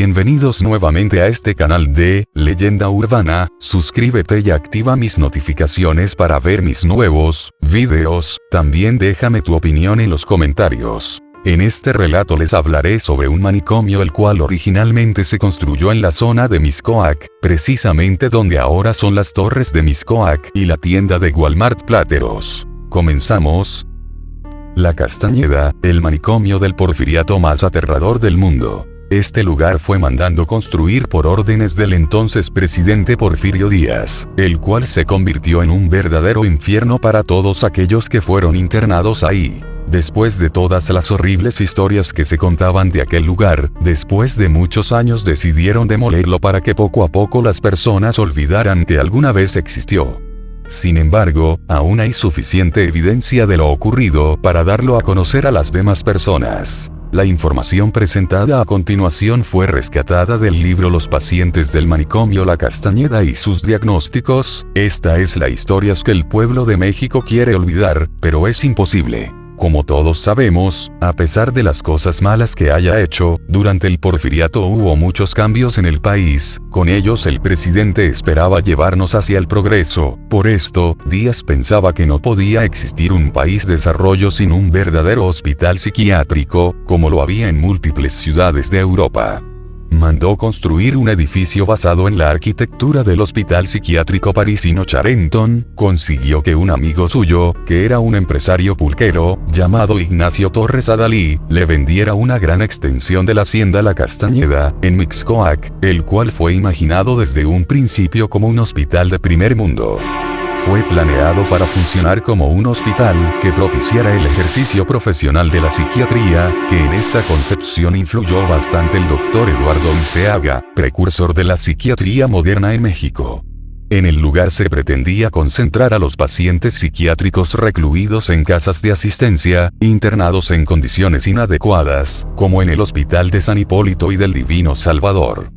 Bienvenidos nuevamente a este canal de Leyenda Urbana. Suscríbete y activa mis notificaciones para ver mis nuevos videos. También déjame tu opinión en los comentarios. En este relato les hablaré sobre un manicomio el cual originalmente se construyó en la zona de Mixcoac, precisamente donde ahora son las torres de Mixcoac y la tienda de Walmart Plateros. Comenzamos. La Castañeda, el manicomio del porfiriato más aterrador del mundo. Este lugar fue mandado construir por órdenes del entonces presidente Porfirio Díaz, el cual se convirtió en un verdadero infierno para todos aquellos que fueron internados ahí. Después de todas las horribles historias que se contaban de aquel lugar, después de muchos años decidieron demolerlo para que poco a poco las personas olvidaran que alguna vez existió. Sin embargo, aún hay suficiente evidencia de lo ocurrido para darlo a conocer a las demás personas. La información presentada a continuación fue rescatada del libro Los pacientes del manicomio La Castañeda y sus diagnósticos. Esta es la historia que el pueblo de México quiere olvidar, pero es imposible. Como todos sabemos, a pesar de las cosas malas que haya hecho, durante el porfiriato hubo muchos cambios en el país, con ellos el presidente esperaba llevarnos hacia el progreso. Por esto, Díaz pensaba que no podía existir un país desarrollo sin un verdadero hospital psiquiátrico, como lo había en múltiples ciudades de Europa. Mandó construir un edificio basado en la arquitectura del Hospital Psiquiátrico Parisino Charenton. Consiguió que un amigo suyo, que era un empresario pulquero, llamado Ignacio Torres Adalí, le vendiera una gran extensión de la hacienda La Castañeda, en Mixcoac, el cual fue imaginado desde un principio como un hospital de primer mundo. Fue planeado para funcionar como un hospital que propiciara el ejercicio profesional de la psiquiatría, que en esta concepción influyó bastante el doctor Eduardo Liceaga, precursor de la psiquiatría moderna en México. En el lugar se pretendía concentrar a los pacientes psiquiátricos recluidos en casas de asistencia, internados en condiciones inadecuadas, como en el Hospital de San Hipólito y del Divino Salvador.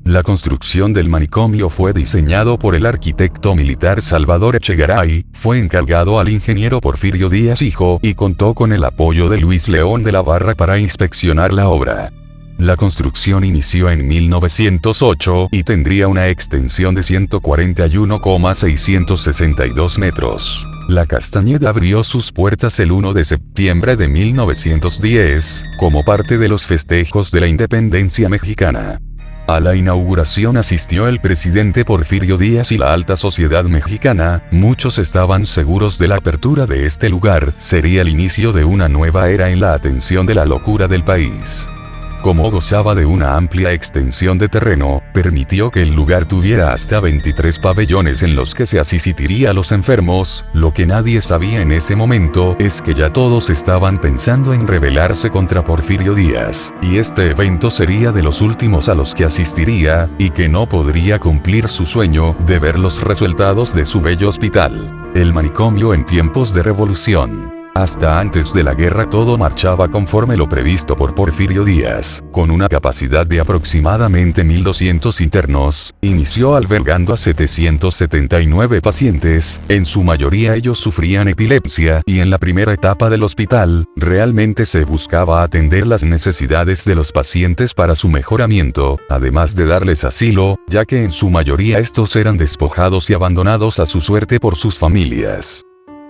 La construcción del manicomio fue diseñado por el arquitecto militar Salvador Echegaray, fue encargado al ingeniero Porfirio Díaz Hijo y contó con el apoyo de Luis León de la Barra para inspeccionar la obra. La construcción inició en 1908 y tendría una extensión de 141,662 metros. La Castañeda abrió sus puertas el 1 de septiembre de 1910, como parte de los festejos de la independencia mexicana. A la inauguración asistió el presidente Porfirio Díaz y la alta sociedad mexicana. Muchos estaban seguros de la apertura de este lugar sería el inicio de una nueva era en la atención de la locura del país. Como gozaba de una amplia extensión de terreno, permitió que el lugar tuviera hasta 23 pabellones en los que se asistiría a los enfermos. Lo que nadie sabía en ese momento es que ya todos estaban pensando en rebelarse contra Porfirio Díaz, y este evento sería de los últimos a los que asistiría, y que no podría cumplir su sueño de ver los resultados de su bello hospital. El manicomio en tiempos de revolución. Hasta antes de la guerra todo marchaba conforme lo previsto por Porfirio Díaz, con una capacidad de aproximadamente 1.200 internos, inició albergando a 779 pacientes, en su mayoría ellos sufrían epilepsia, y en la primera etapa del hospital, realmente se buscaba atender las necesidades de los pacientes para su mejoramiento, además de darles asilo, ya que en su mayoría estos eran despojados y abandonados a su suerte por sus familias.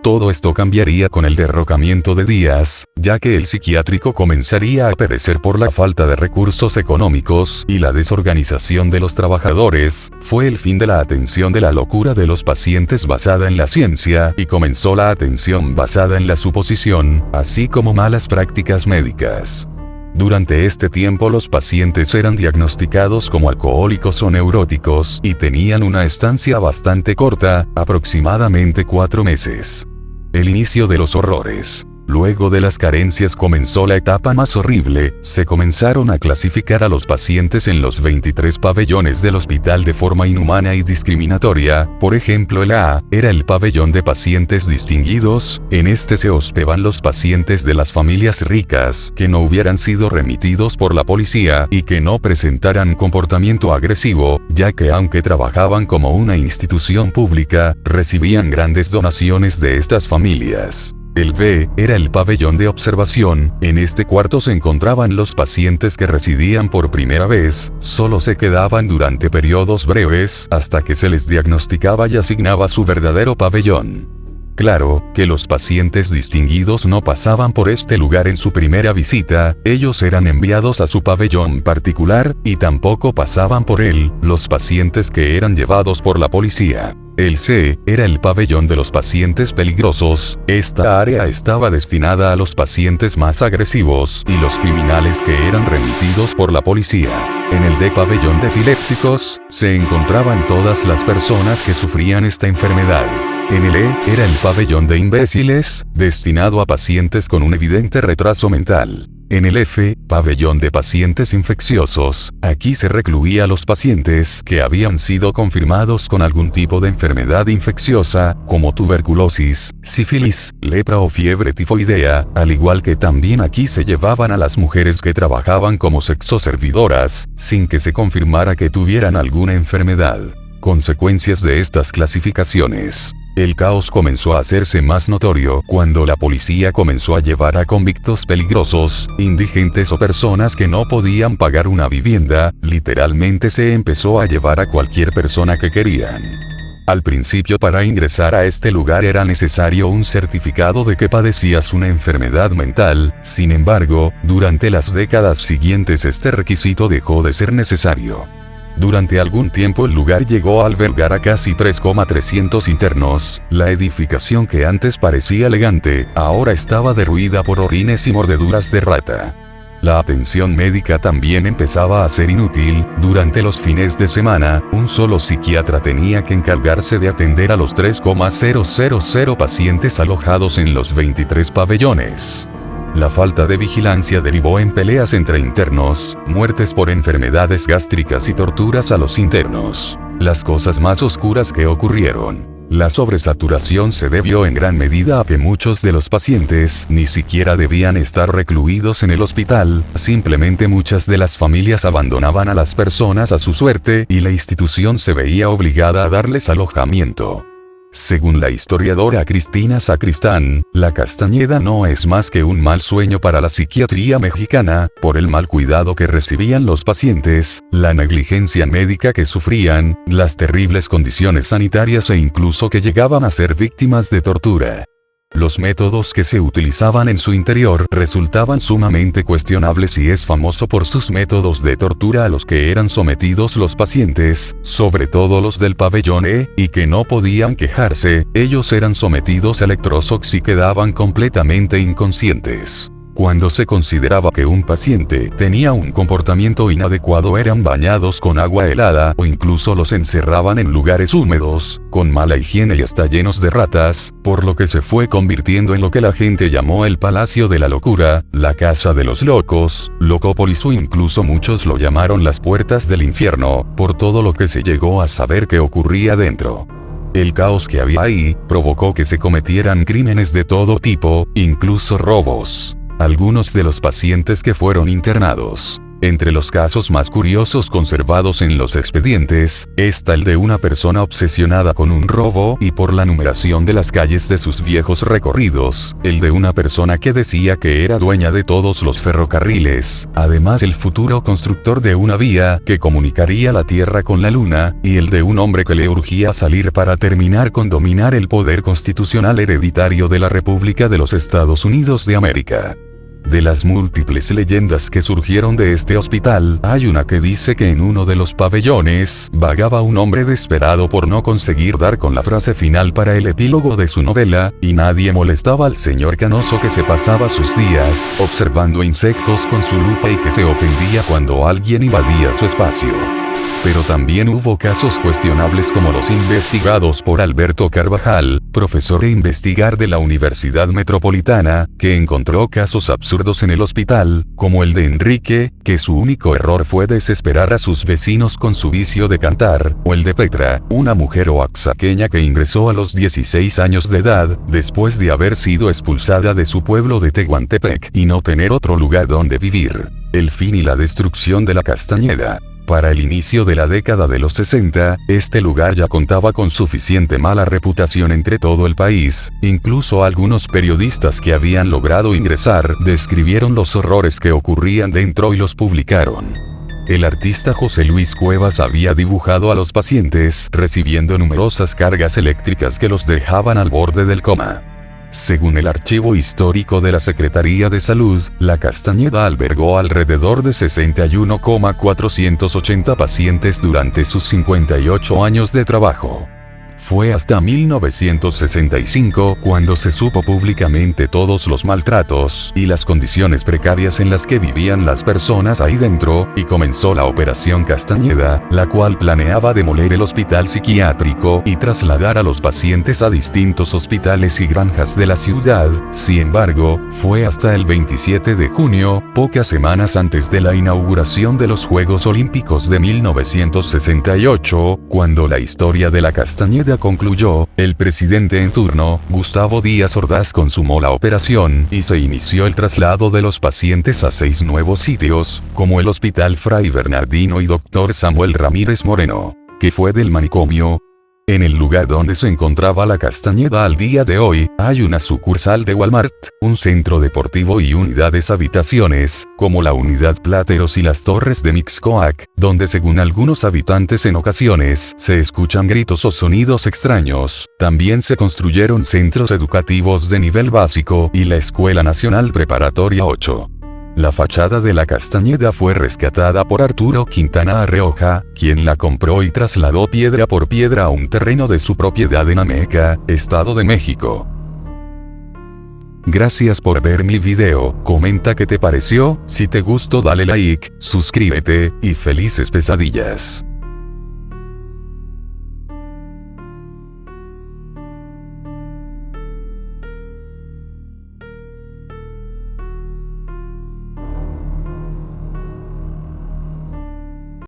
Todo esto cambiaría con el derrocamiento de Díaz, ya que el psiquiátrico comenzaría a perecer por la falta de recursos económicos y la desorganización de los trabajadores. Fue el fin de la atención de la locura de los pacientes basada en la ciencia y comenzó la atención basada en la suposición, así como malas prácticas médicas. Durante este tiempo los pacientes eran diagnosticados como alcohólicos o neuróticos y tenían una estancia bastante corta, aproximadamente 4 meses. El inicio de los horrores. Luego de las carencias comenzó la etapa más horrible. Se comenzaron a clasificar a los pacientes en los 23 pabellones del hospital de forma inhumana y discriminatoria. Por ejemplo, el A era el pabellón de pacientes distinguidos. En este se hospedaban los pacientes de las familias ricas que no hubieran sido remitidos por la policía y que no presentaran comportamiento agresivo, ya que aunque trabajaban como una institución pública, recibían grandes donaciones de estas familias. El B era el pabellón de observación. En este cuarto se encontraban los pacientes que residían por primera vez, solo se quedaban durante periodos breves hasta que se les diagnosticaba y asignaba su verdadero pabellón. Claro, que los pacientes distinguidos no pasaban por este lugar en su primera visita, ellos eran enviados a su pabellón particular, y tampoco pasaban por él, los pacientes que eran llevados por la policía. El C era el pabellón de los pacientes peligrosos. Esta área estaba destinada a los pacientes más agresivos y los criminales que eran remitidos por la policía. En el D pabellón de epilépticos, se encontraban todas las personas que sufrían esta enfermedad. En el E era el pabellón de imbéciles, destinado a pacientes con un evidente retraso mental. En el F, pabellón de pacientes infecciosos, aquí se recluía a los pacientes que habían sido confirmados con algún tipo de enfermedad infecciosa, como tuberculosis, sífilis, lepra o fiebre tifoidea, al igual que también aquí se llevaban a las mujeres que trabajaban como sexoservidoras, sin que se confirmara que tuvieran alguna enfermedad. Consecuencias de estas clasificaciones. El caos comenzó a hacerse más notorio cuando la policía comenzó a llevar a convictos peligrosos, indigentes o personas que no podían pagar una vivienda, literalmente se empezó a llevar a cualquier persona que querían. Al principio para ingresar a este lugar era necesario un certificado de que padecías una enfermedad mental, sin embargo, durante las décadas siguientes este requisito dejó de ser necesario. Durante algún tiempo el lugar llegó a albergar a casi 3,300 internos. La edificación que antes parecía elegante, ahora estaba derruida por orines y mordeduras de rata. La atención médica también empezaba a ser inútil. Durante los fines de semana, un solo psiquiatra tenía que encargarse de atender a los 3,000 pacientes alojados en los 23 pabellones. La falta de vigilancia derivó en peleas entre internos, muertes por enfermedades gástricas y torturas a los internos. Las cosas más oscuras que ocurrieron. La sobresaturación se debió en gran medida a que muchos de los pacientes ni siquiera debían estar recluidos en el hospital, simplemente muchas de las familias abandonaban a las personas a su suerte y la institución se veía obligada a darles alojamiento. Según la historiadora Cristina Sacristán, la Castañeda no es más que un mal sueño para la psiquiatría mexicana, por el mal cuidado que recibían los pacientes, la negligencia médica que sufrían, las terribles condiciones sanitarias e incluso que llegaban a ser víctimas de tortura. Los métodos que se utilizaban en su interior resultaban sumamente cuestionables y es famoso por sus métodos de tortura a los que eran sometidos los pacientes, sobre todo los del pabellón E, y que no podían quejarse, ellos eran sometidos a electroshocks y quedaban completamente inconscientes. Cuando se consideraba que un paciente tenía un comportamiento inadecuado eran bañados con agua helada o incluso los encerraban en lugares húmedos, con mala higiene y hasta llenos de ratas, por lo que se fue convirtiendo en lo que la gente llamó el Palacio de la Locura, la Casa de los Locos, Locópolis o incluso muchos lo llamaron las Puertas del Infierno, por todo lo que se llegó a saber que ocurría dentro. El caos que había ahí provocó que se cometieran crímenes de todo tipo, incluso robos. Algunos de los pacientes que fueron internados. Entre los casos más curiosos conservados en los expedientes, está el de una persona obsesionada con un robo y por la numeración de las calles de sus viejos recorridos, el de una persona que decía que era dueña de todos los ferrocarriles, además el futuro constructor de una vía que comunicaría la Tierra con la Luna, y el de un hombre que le urgía salir para terminar con dominar el poder constitucional hereditario de la República de los Estados Unidos de América. De las múltiples leyendas que surgieron de este hospital, hay una que dice que en uno de los pabellones vagaba un hombre desesperado por no conseguir dar con la frase final para el epílogo de su novela, y nadie molestaba al señor canoso que se pasaba sus días observando insectos con su lupa y que se ofendía cuando alguien invadía su espacio. Pero también hubo casos cuestionables como los investigados por Alberto Carvajal, profesor e investigador de la Universidad Metropolitana, que encontró casos absurdos en el hospital, como el de Enrique, que su único error fue desesperar a sus vecinos con su vicio de cantar, o el de Petra, una mujer oaxaqueña que ingresó a los 16 años de edad, después de haber sido expulsada de su pueblo de Tehuantepec y no tener otro lugar donde vivir. El fin y la destrucción de la Castañeda. Para el inicio de la década de los 60, este lugar ya contaba con suficiente mala reputación entre todo el país. Incluso algunos periodistas que habían logrado ingresar describieron los horrores que ocurrían dentro y los publicaron. El artista José Luis Cuevas había dibujado a los pacientes recibiendo numerosas cargas eléctricas que los dejaban al borde del coma. Según el archivo histórico de la Secretaría de Salud, la Castañeda albergó alrededor de 61,480 pacientes durante sus 58 años de trabajo. Fue hasta 1965 cuando se supo públicamente todos los maltratos y las condiciones precarias en las que vivían las personas ahí dentro, y comenzó la Operación Castañeda, la cual planeaba demoler el hospital psiquiátrico y trasladar a los pacientes a distintos hospitales y granjas de la ciudad. Sin embargo, fue hasta el 27 de junio, pocas semanas antes de la inauguración de los Juegos Olímpicos de 1968, cuando la historia de la Castañeda concluyó. El presidente en turno, Gustavo Díaz Ordaz, consumó la operación y se inició el traslado de los pacientes a 6 nuevos sitios, como el Hospital Fray Bernardino y Dr. Samuel Ramírez Moreno, que fue del manicomio. En el lugar donde se encontraba la Castañeda al día de hoy, hay una sucursal de Walmart, un centro deportivo y unidades habitaciones, como la Unidad Plateros y las Torres de Mixcoac, donde según algunos habitantes en ocasiones se escuchan gritos o sonidos extraños. También se construyeron centros educativos de nivel básico y la Escuela Nacional Preparatoria 8. La fachada de la Castañeda fue rescatada por Arturo Quintana Arreoja, quien la compró y trasladó piedra por piedra a un terreno de su propiedad en Ameca, Estado de México. Gracias por ver mi video, comenta qué te pareció, si te gustó dale like, suscríbete, y felices pesadillas.